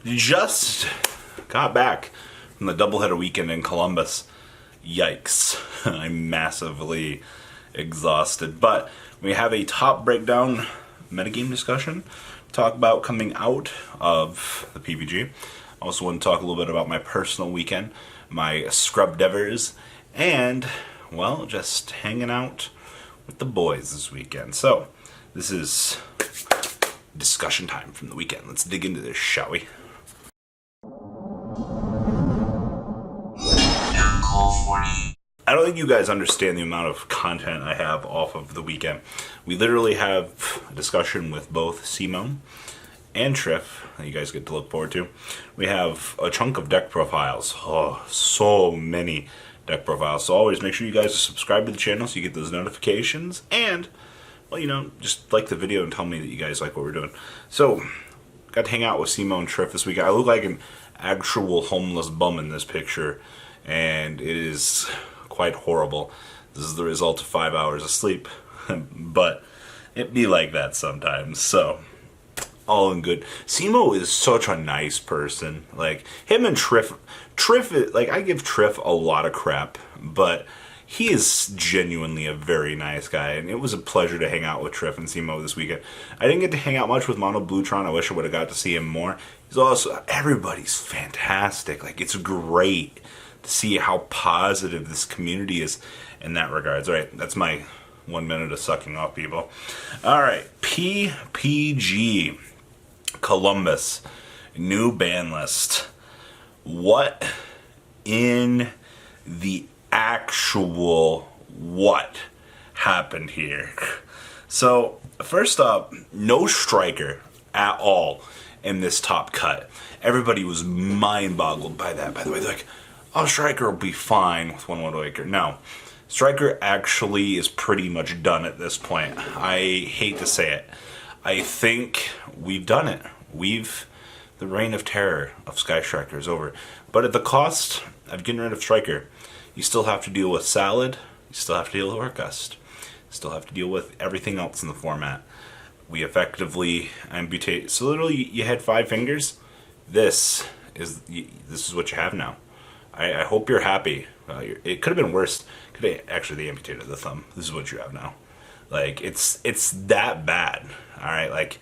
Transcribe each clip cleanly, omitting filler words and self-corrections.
Just got back from the doubleheader weekend in Columbus. Yikes. I'm massively exhausted. But we have a top breakdown metagame discussion. Talk about coming out of the PPG. I also want to talk a little bit about my personal weekend, my scrub devers, and, well, just hanging out with the boys this weekend. So, this is discussion time from the weekend. Let's dig into this, shall we? I don't think you guys understand the amount of content I have off of the weekend. We literally have a discussion with both Simone and Triff that you guys get to look forward to. We have a chunk of deck profiles. Oh, so many deck profiles. So always make sure you guys subscribe to the channel so you get those notifications. And, well, you know, just like the video and tell me that you guys like what we're doing. So, got to hang out with Simone and Triff this week. I look like an actual homeless bum in this picture, and it is quite horrible. This is the result of 5 hours of sleep, but it be like that sometimes. So, all in good. Simo is such a nice person. Like, him and Triff, like, I give Triff a lot of crap, but he is genuinely a very nice guy, and it was a pleasure to hang out with Triff and Simo this weekend. I didn't get to hang out much with Mono Blutron. I wish I would have got to see him more. He's also, everybody's fantastic. Like, it's great to see how positive this community is in that regards. All right, that's my 1 minute of sucking off people. All right, PPG Columbus, new ban list. What in the actual what happened here? So, first up, no striker at all in this top cut. Everybody was mind-boggled by that. By the way, they're like, oh, striker will be fine with one Widowmaker. No. Striker actually is pretty much done at this point. I hate to say it. I think we've done it. The reign of terror of Sky Striker is over. But at the cost of getting rid of Striker, you still have to deal with Salad, you still have to deal with Orcust, you still have to deal with everything else in the format. We effectively amputate. So literally, you had 5 fingers. This is what you have now. I hope you're happy. It could have been worse. Actually, they amputated the thumb. This is what you have now. Like, it's that bad. All right, like,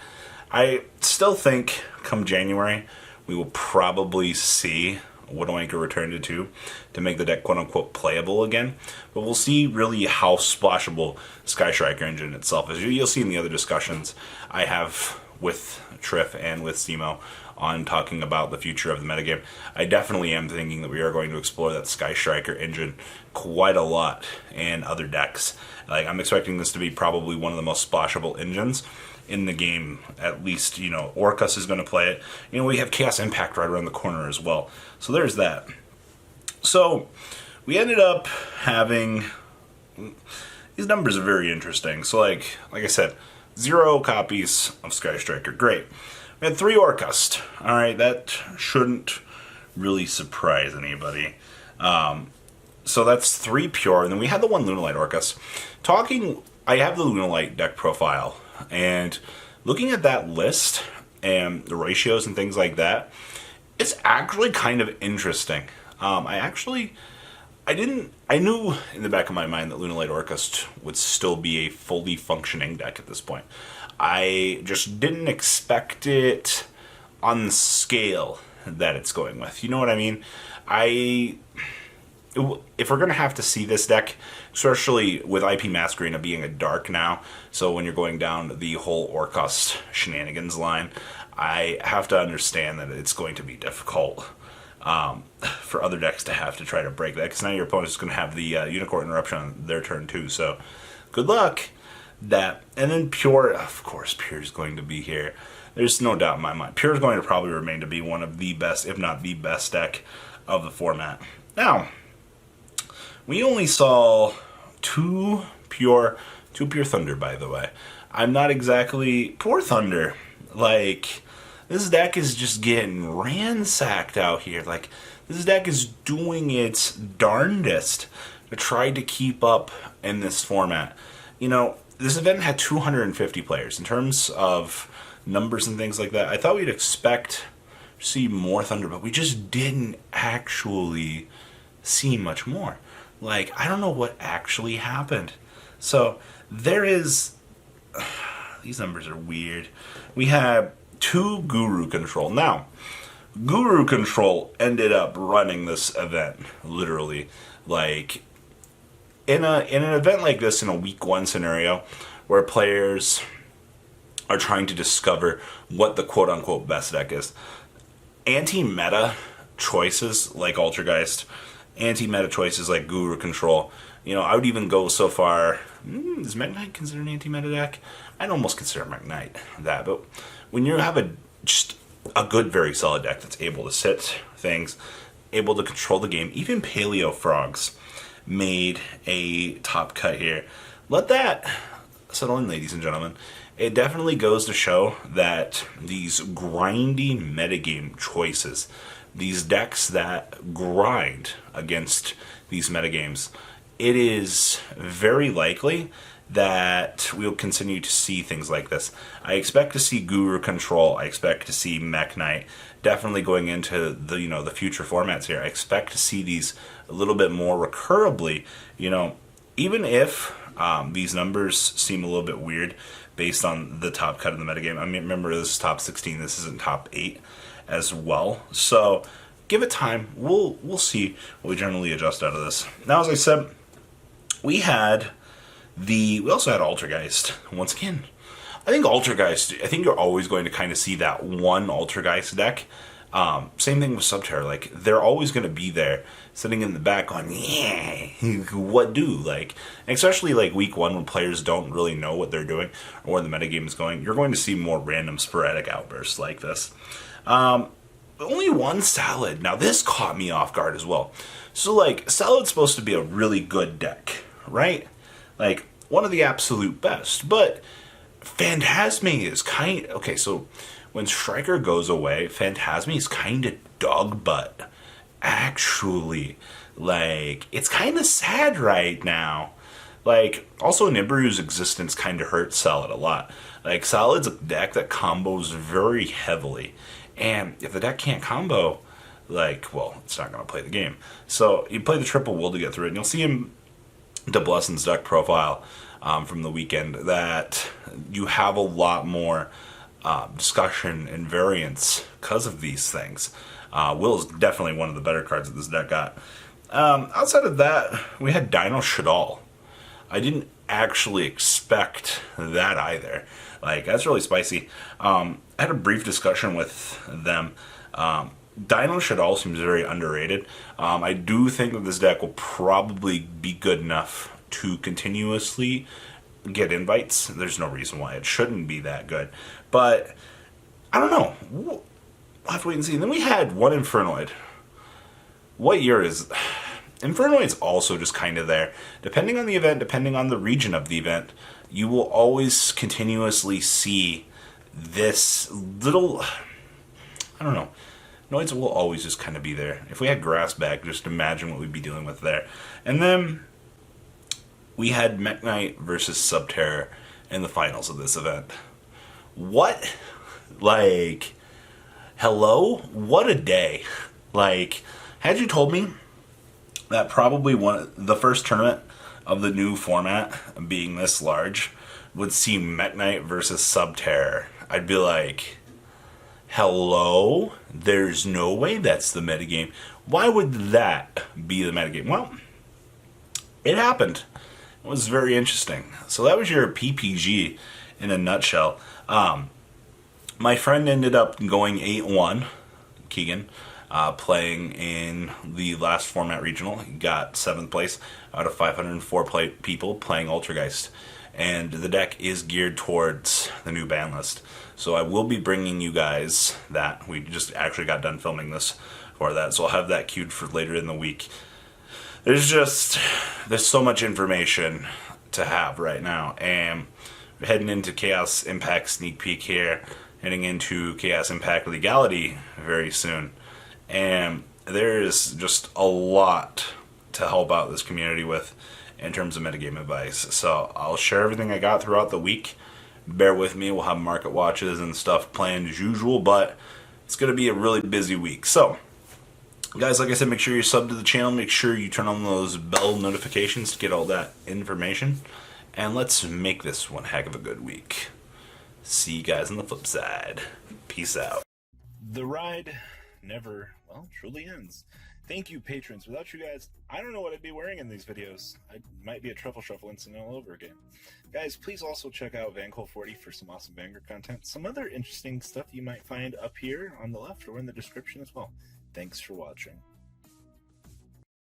I still think come January we will probably see Widowmaker return to 2 to make the deck quote-unquote playable again. But we'll see really how splashable Sky Striker engine itself is. You'll see in the other discussions I have with Triff and with Simo on talking about the future of the metagame. I definitely am thinking that we are going to explore that Sky Striker engine quite a lot in other decks. Like, I'm expecting this to be probably one of the most splashable engines in the game. At least, you know, Orcust is going to play it. You know, we have Chaos Impact right around the corner as well. So there's that. So we ended up having, these numbers are very interesting. So like I said, 0 copies of Sky Striker. Great. We had 3 Orcust. Alright, that shouldn't really surprise anybody. So that's 3 pure, and then we had the 1 Lunalight Orcust. I have the Lunalight deck profile, and looking at that list and the ratios and things like that, it's actually kind of interesting. I knew in the back of my mind that Lunalight Orcust would still be a fully functioning deck at this point. I just didn't expect it on the scale that it's going with. You know what I mean? If we're going to have to see this deck, especially with IP Masquerena being a dark now, so when you're going down the whole Orcust shenanigans line, I have to understand that it's going to be difficult for other decks to have to try to break that, because now your opponent's going to have the Unicorn Interruption on their turn too, so good luck. That, and then Pure, of course, Pure is going to be here. There's no doubt in my mind. Pure is going to probably remain to be one of the best, if not the best deck of the format. Now, we only saw 2 Pure Thunder, by the way. I'm not exactly Pure Thunder. Like, this deck is just getting ransacked out here. Like, this deck is doing its darndest to try to keep up in this format. You know, this event had 250 players. In terms of numbers and things like that, I thought we'd expect see more Thunder, but we just didn't actually see much more. Like, I don't know what actually happened. So, there is... These numbers are weird. We had 2 Guru Control. Now, Guru Control ended up running this event, literally. Like, in an event like this, in a week 1 scenario, where players are trying to discover what the quote-unquote best deck is, anti-meta choices like Altergeist, anti-meta choices like Guru Control, I would even go so far, is Mekk-Knight considered an anti-meta deck? I'd almost consider Mekk-Knight that, but when you have just a good, very solid deck that's able to sit things, able to control the game, even Paleo Frogs made a top cut here. Let that settle in, ladies and gentlemen. It definitely goes to show that these grindy metagame choices, these decks that grind against these metagames, it is very likely that we'll continue to see things like this. I expect to see Guru Control. I expect to see Mekk-Knight. Definitely going into the future formats here. I expect to see these a little bit more recurrently. Even if these numbers seem a little bit weird based on the top cut of the metagame. I mean, remember, this is top 16. This isn't top 8 as well. So give it time. We'll see what we generally adjust out of this. Now, as I said, we also had Altergeist. Once again, I think you're always going to kind of see that one Altergeist deck. Same thing with Subterror. Like, they're always going to be there, sitting in the back going, yeah, what do? Like, especially like week 1 when players don't really know what they're doing or where the metagame is going, you're going to see more random sporadic outbursts like this. Only one Salad. Now, this caught me off guard as well. So, like, Salad's supposed to be a really good deck, right? Like, one of the absolute best. But Phantasme is okay, so when Striker goes away, Phantasme is kind of dog butt. Actually, like, it's kind of sad right now. Like, also Nibiru's existence kind of hurts Salad a lot. Like, Salad's a deck that combos very heavily. And if the deck can't combo, it's not going to play the game. So you play the triple will to get through it. And you'll see him, DeBlessen's deck profile from the weekend, that you have a lot more discussion and variance because of these things. Will is definitely one of the better cards that this deck got. Outside of that, we had Dino Shadal. I didn't actually expect that either. Like, that's really spicy. I had a brief discussion with them. Dino Shadal seems very underrated. I do think that this deck will probably be good enough to continuously get invites. There's no reason why it shouldn't be that good. But, I don't know. We'll have to wait and see. And then we had one Infernoid. What year is... Infernoid's also just kind of there. Depending on the event, depending on the region of the event, you will always continuously see this little... I don't know. Noids will always just kind of be there. If we had Grassback, just imagine what we'd be dealing with there. And then we had Mekk-Knight versus Subterror in the finals of this event. What? Like, hello? What a day. Like, had you told me that probably the first tournament of the new format, being this large, would see Mekk-Knight versus Subterror, I'd be like, hello? There's no way that's the metagame. Why would that be the metagame? Well, it happened. It was very interesting. So that was your PPG in a nutshell. My friend ended up going 8-1, Keegan, playing in the last format regional. He got 7th place out of 504 people playing Altergeist. And the deck is geared towards the new ban list. So I will be bringing you guys that. We just actually got done filming this for that. So I'll have that queued for later in the week. There's so much information to have right now. And we're heading into Chaos Impact sneak peek here. Heading into Chaos Impact Legality very soon. And there's just a lot to help out this community with in terms of metagame advice. So I'll share everything I got throughout the week. Bear with me, we'll have market watches and stuff planned as usual, but It's going to be a really busy week. So, guys, like I said, make sure you're subbed to the channel. Make sure you turn on those bell notifications to get all that information. And let's make this one heck of a good week. See you guys on the flip side. Peace out. The ride never, well, truly ends. Thank you, patrons. Without you guys, I don't know what I'd be wearing in these videos. I might be a truffle shuffle incident all over again. Guys, please also check out VanCole40 for some awesome Vanguard content. Some other interesting stuff you might find up here on the left or in the description as well. Thanks for watching.